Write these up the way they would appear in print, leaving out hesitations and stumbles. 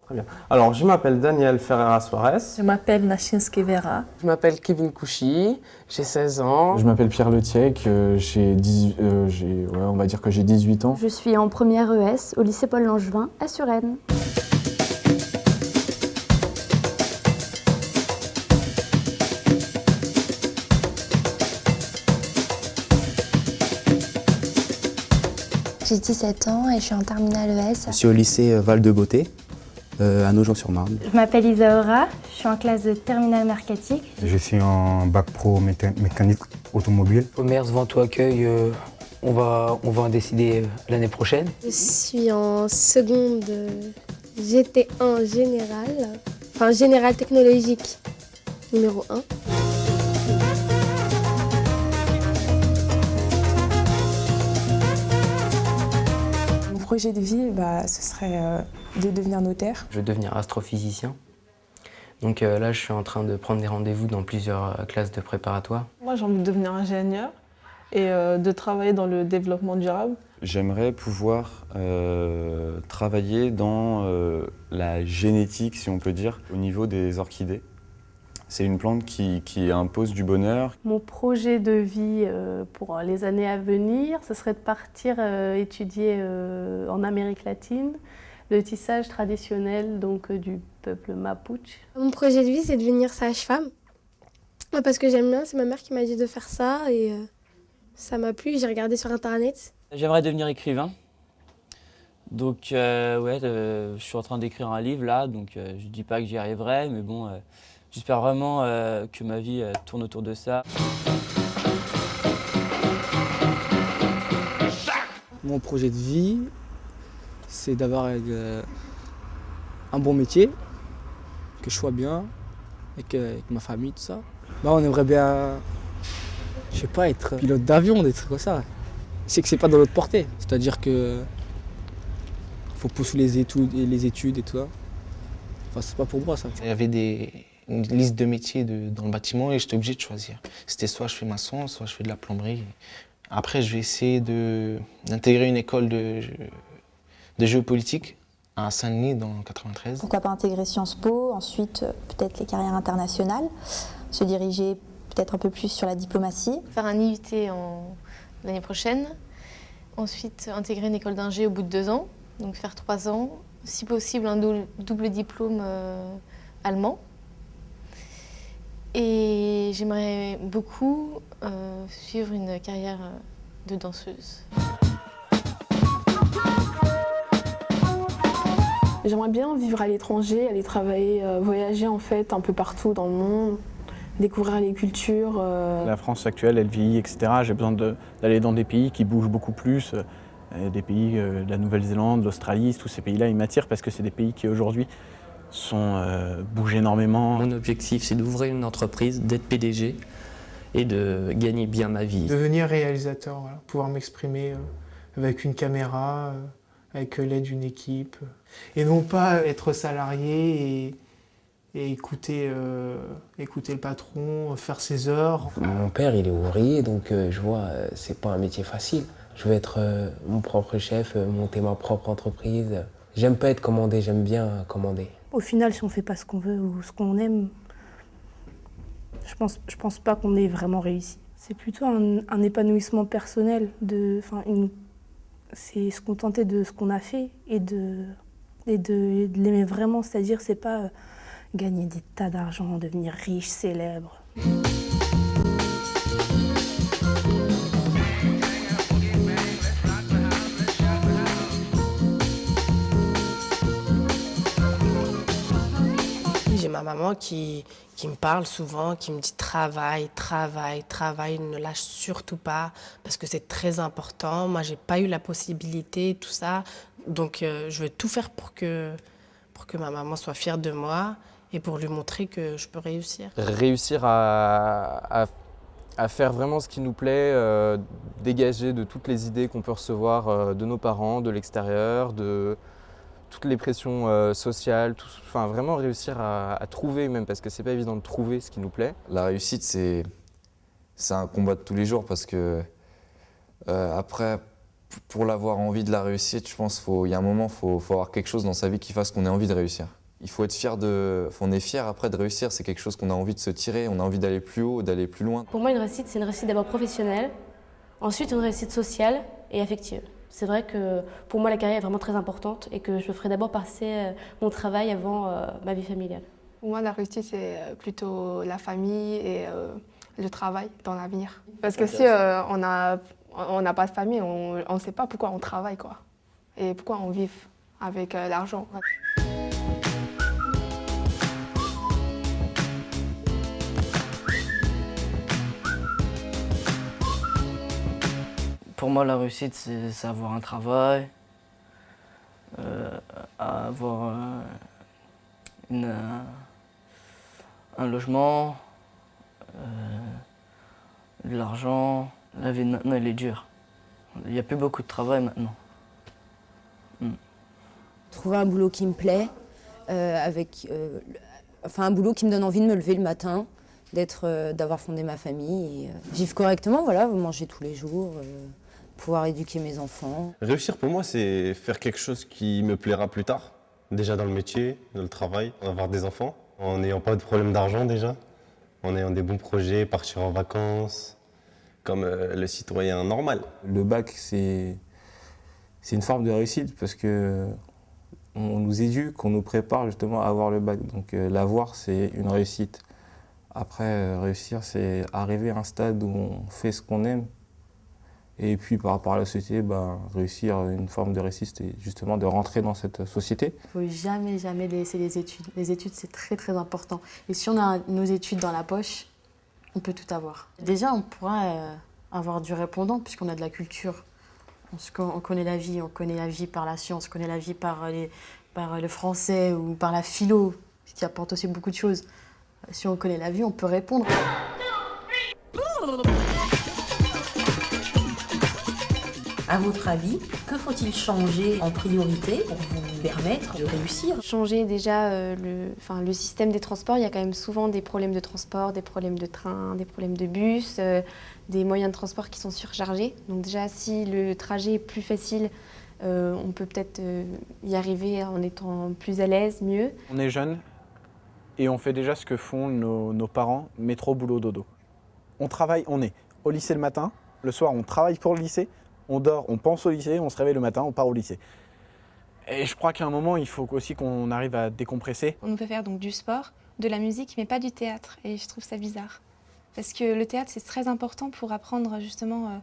Très bien. Alors, je m'appelle Daniel Ferreira Suarez. Je m'appelle Nashinski Vera. Je m'appelle Kevin Kouchi, j'ai 16 ans. Je m'appelle Pierre Letiec, on va dire que j'ai 18 ans. Je suis en première ES au lycée Paul Langevin à Suresnes. J'ai 17 ans et je suis en terminale ES. Je suis au lycée Val-de-Beauté, à Nogent-sur-Marne. Je m'appelle Isaura, je suis en classe de terminale mercatique. Je suis en bac pro mécanique automobile. Commerce, vente ou accueil, on va en décider l'année prochaine. Je suis en seconde GT1 général, enfin général technologique numéro 1. Mon projet de vie, ce serait de devenir notaire. Je veux devenir astrophysicien. Donc là, je suis en train de prendre des rendez-vous dans plusieurs classes de préparatoire. Moi, j'ai envie de devenir ingénieur et de travailler dans le développement durable. J'aimerais pouvoir travailler dans la génétique, si on peut dire, au niveau des orchidées. C'est une plante qui impose du bonheur. Mon projet de vie pour les années à venir, ce serait de partir étudier en Amérique latine le tissage traditionnel donc, du peuple mapuche. Mon projet de vie, c'est de devenir sage-femme. Parce que j'aime bien, c'est ma mère qui m'a dit de faire ça et ça m'a plu, j'ai regardé sur internet. J'aimerais devenir écrivain. Donc je suis en train d'écrire un livre là, donc je dis pas que j'y arriverai, mais bon, j'espère vraiment que ma vie tourne autour de ça. Mon projet de vie, c'est d'avoir un bon métier, que je sois bien, avec ma famille, tout ça. On aimerait bien, je sais pas, être pilote d'avion, des trucs comme ça. C'est que c'est pas dans notre portée, c'est-à-dire que faut poursuivre les études et tout ça. Enfin, c'est pas pour moi ça. Il y avait une liste de métiers dans le bâtiment et j'étais obligé de choisir. C'était soit je fais maçon, soit je fais de la plomberie. Après, je vais essayer d'intégrer une école de géopolitique à Saint-Denis dans le 93. Pourquoi pas intégrer Sciences Po, ensuite peut-être les carrières internationales, se diriger peut-être un peu plus sur la diplomatie. Faire un IUT l'année prochaine, ensuite intégrer une école d'ingé au bout de 2 ans, donc faire 3 ans, si possible un double diplôme allemand. Et j'aimerais beaucoup suivre une carrière de danseuse. J'aimerais bien vivre à l'étranger, aller travailler, voyager en fait un peu partout dans le monde, découvrir les cultures. La France actuelle, elle vieillit, etc. J'ai besoin d'aller dans des pays qui bougent beaucoup plus, des pays de la Nouvelle-Zélande, l'Australie, tous ces pays-là, ils m'attirent parce que c'est des pays qui aujourd'hui bougent énormément. Mon objectif, c'est d'ouvrir une entreprise, d'être PDG et de gagner bien ma vie. Devenir réalisateur, voilà, pouvoir m'exprimer avec une caméra, avec l'aide d'une équipe, et non pas être salarié et écouter le patron, faire ses heures. Mon père, il est ouvrier, donc je vois, c'est pas un métier facile. Je veux être mon propre chef, monter ma propre entreprise. J'aime pas être commandé, j'aime bien commander. Au final, si on fait pas ce qu'on veut ou ce qu'on aime, je pense pas qu'on ait vraiment réussi. C'est plutôt un épanouissement personnel, c'est se contenter de ce qu'on a fait et de l'aimer vraiment, c'est-à-dire c'est pas gagner des tas d'argent, devenir riche, célèbre. J'ai ma maman qui me parle souvent, qui me dit travaille, travaille, travaille, ne lâche surtout pas parce que c'est très important. Moi, j'ai pas eu la possibilité, tout ça, donc je vais tout faire pour que ma maman soit fière de moi et pour lui montrer que je peux réussir. Réussir à faire vraiment ce qui nous plaît, dégager de toutes les idées qu'on peut recevoir de nos parents, de l'extérieur, de toutes les pressions sociales, vraiment réussir à trouver même, parce que c'est pas évident de trouver ce qui nous plaît. La réussite, c'est un combat de tous les jours parce que après, Pour l'avoir envie de la réussite, je pense qu'il y a un moment, il faut avoir quelque chose dans sa vie qui fasse qu'on ait envie de réussir. Il faut être fier on est fier après de réussir, c'est quelque chose qu'on a envie de se tirer, on a envie d'aller plus haut, d'aller plus loin. Pour moi, une réussite, c'est une réussite d'abord professionnelle, ensuite une réussite sociale et affective. C'est vrai que pour moi, la carrière est vraiment très importante et que je ferai d'abord passer mon travail avant ma vie familiale. Pour moi, la réussite, c'est plutôt la famille et le travail dans l'avenir. Parce que si on n'a pas de famille, on ne sait pas pourquoi on travaille, quoi. Et pourquoi on vit avec l'argent. Pour moi, la réussite, c'est avoir un travail, avoir un logement, de l'argent. La vie de maintenant, elle est dure. Il n'y a plus beaucoup de travail maintenant. Trouver un boulot qui me plaît, un boulot qui me donne envie de me lever le matin, d'avoir fondé ma famille, et vivre correctement, voilà, manger tous les jours, pouvoir éduquer mes enfants. Réussir pour moi, c'est faire quelque chose qui me plaira plus tard. Déjà dans le métier, dans le travail, avoir des enfants, en n'ayant pas de problème d'argent déjà, en ayant des bons projets, partir en vacances, comme le citoyen normal. Le bac, c'est une forme de réussite parce que on nous éduque, on nous prépare justement à avoir le bac. Donc l'avoir, c'est une réussite. Après, réussir, c'est arriver à un stade où on fait ce qu'on aime. Et puis par rapport à la société, réussir une forme de réussite, c'est justement de rentrer dans cette société. Il ne faut jamais, jamais laisser les études. Les études, c'est très, très important. Et si on a nos études dans la poche, on peut tout avoir. Déjà, on pourra avoir du répondant puisqu'on a de la culture. On connaît la vie par la science, on connaît la vie par le français ou par la philo, ce qui apporte aussi beaucoup de choses. Si on connaît la vie, on peut répondre. À votre avis, que faut-il changer en priorité pour vous permettre de réussir? Changer déjà le système des transports. Il y a quand même souvent des problèmes de transport, des problèmes de train, des problèmes de bus, des moyens de transport qui sont surchargés. Donc déjà, si le trajet est plus facile, on peut peut-être y arriver en étant plus à l'aise, mieux. On est jeunes et on fait déjà ce que font nos parents, métro, boulot, dodo. On travaille, on est au lycée le matin, le soir on travaille pour le lycée, on dort, on pense au lycée, on se réveille le matin, on part au lycée. Et je crois qu'à un moment, il faut aussi qu'on arrive à décompresser. On peut faire donc du sport, de la musique, mais pas du théâtre. Et je trouve ça bizarre. Parce que le théâtre, c'est très important pour apprendre justement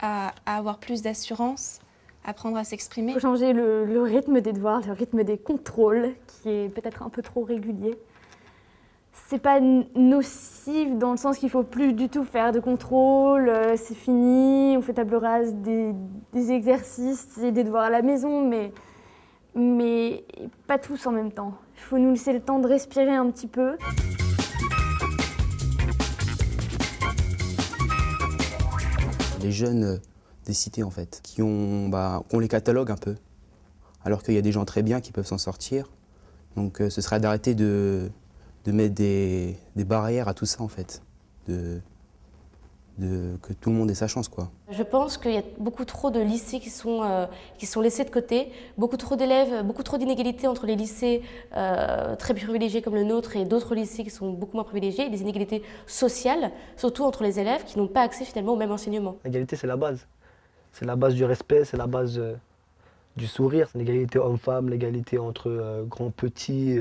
à avoir plus d'assurance, apprendre à s'exprimer. Il faut changer le rythme des devoirs, le rythme des contrôles, qui est peut-être un peu trop régulier. C'est pas nocif dans le sens qu'il faut plus du tout faire de contrôle, c'est fini, on fait table rase des exercices et des devoirs à la maison, mais pas tous en même temps. Il faut nous laisser le temps de respirer un petit peu. Les jeunes des cités en fait, qui ont les catalogues un peu, alors qu'il y a des gens très bien qui peuvent s'en sortir. Donc ce serait d'arrêter de mettre des barrières à tout ça en fait, que tout le monde ait sa chance quoi. Je pense qu'il y a beaucoup trop de lycées qui sont laissés de côté, beaucoup trop d'élèves, beaucoup trop d'inégalités entre les lycées très privilégiés comme le nôtre et d'autres lycées qui sont beaucoup moins privilégiés, des inégalités sociales, surtout entre les élèves qui n'ont pas accès finalement au même enseignement. L'égalité c'est la base. C'est la base du respect, c'est la base du sourire. C'est l'égalité homme-femme, l'égalité entre grands-petits,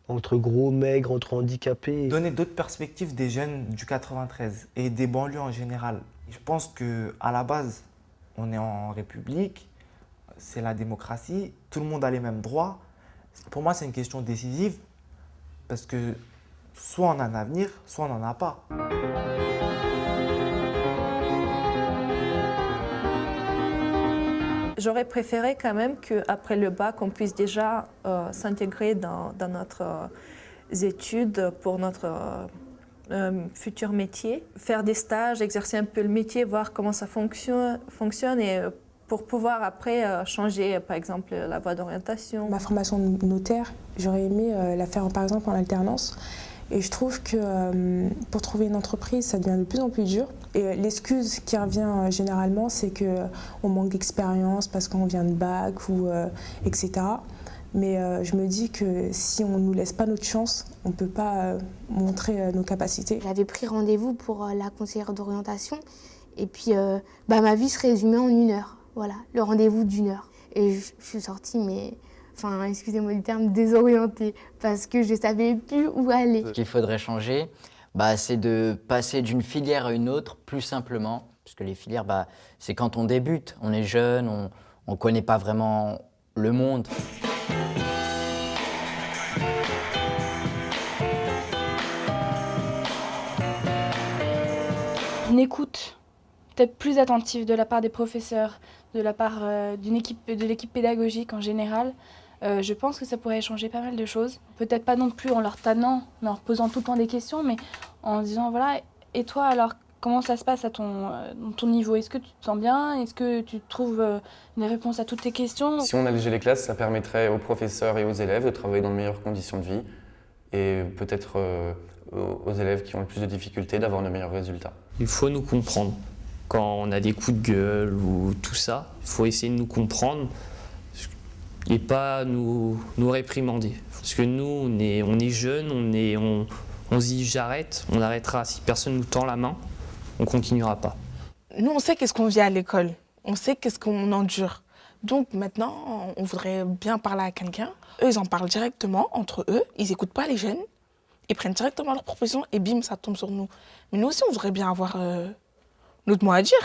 entre gros, maigres, entre handicapés. Donner d'autres perspectives des jeunes du 93 et des banlieues en général. Je pense qu'à la base, on est en République, c'est la démocratie, tout le monde a les mêmes droits. Pour moi, c'est une question décisive parce que soit on a un avenir, soit on n'en a pas. J'aurais préféré quand même qu'après le bac, on puisse déjà s'intégrer dans notre études pour notre futur métier, faire des stages, exercer un peu le métier, voir comment ça fonctionne et pour pouvoir après changer par exemple la voie d'orientation. Ma formation de notaire, j'aurais aimé la faire par exemple en alternance Et je trouve que pour trouver une entreprise, ça devient de plus en plus dur. Et l'excuse qui revient généralement, c'est qu'on manque d'expérience parce qu'on vient de bac, etc. Mais je me dis que si on ne nous laisse pas notre chance, on ne peut pas montrer nos capacités. J'avais pris rendez-vous pour la conseillère d'orientation et puis ma vie se résumait en 1 heure. Voilà, le rendez-vous d'1 heure. Et je suis sortie, mais, excusez-moi du terme, désorientée parce que je ne savais plus où aller. Ce qu'il faudrait changer, c'est de passer d'une filière à une autre plus simplement. Parce que les filières, c'est quand on débute, on est jeune, on ne connaît pas vraiment le monde. Une écoute peut-être plus attentive de la part des professeurs, de la part de l'équipe pédagogique en général. Je pense que ça pourrait changer pas mal de choses. Peut-être pas non plus en leur tannant, en leur posant tout le temps des questions, mais en disant voilà, et toi alors, comment ça se passe à ton niveau? Est-ce que tu te sens bien? Est-ce que tu trouves une réponse à toutes tes questions? Si on allégeait les classes, ça permettrait aux professeurs et aux élèves de travailler dans de meilleures conditions de vie et peut-être aux élèves qui ont le plus de difficultés d'avoir de meilleurs résultats. Il faut nous comprendre. Quand on a des coups de gueule ou tout ça, il faut essayer de nous comprendre et pas nous réprimander. Parce que nous, on est jeunes, on se dit j'arrête, on arrêtera. Si personne nous tend la main, on continuera pas. Nous, on sait qu'est-ce qu'on vit à l'école, on sait qu'est-ce qu'on endure. Donc maintenant, on voudrait bien parler à quelqu'un. Eux, ils en parlent directement entre eux, ils n'écoutent pas les jeunes, ils prennent directement leurs propositions et bim, ça tombe sur nous. Mais nous aussi, on voudrait bien avoir notre mot à dire.